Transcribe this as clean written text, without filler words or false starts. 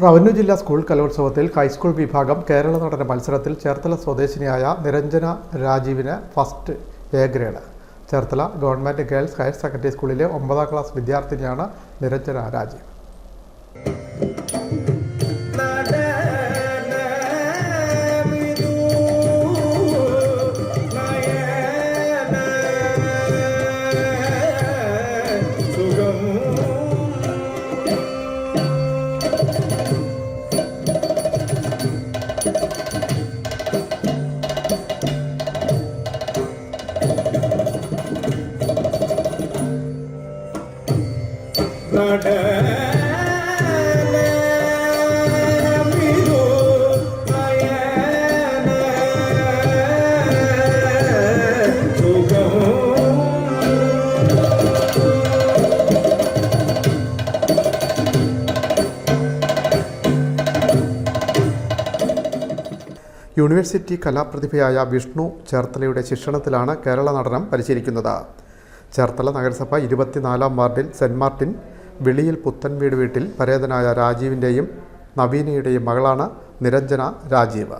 Revenue ജില്ലാ school കലോത്സവത്തിൽ high school വിഭാഗം കേരള നടന മത്സരത്തിൽ ചേർത്തല സ്വദേശിനിയായ നിരഞ്ജന രാജീവിന് first A grade. Cherthala government girls higher secondary സ്കൂളിലെ 9ാം ക്ലാസ് വിദ്യാർത്ഥിനിയാണ് നിരഞ്ജന രാജീവ്. യൂണിവേഴ്സിറ്റി കലാപ്രതിഭയായ വിഷ്ണു ചേർത്തലയുടെ ശിക്ഷണത്തിലാണ് കേരള നടനം പരിശീലിക്കുന്നത്. ചേർത്തല നഗരസഭ 24ാം വാർഡിൽ സെൻറ് മാർട്ടിൻ വിളിയിൽ പുത്തൻവീട് വീട്ടിൽ പരേതനായ രാജീവിൻ്റെയും നവീനയുടെയും മകളാണ് നിരഞ്ജന രാജീവ്.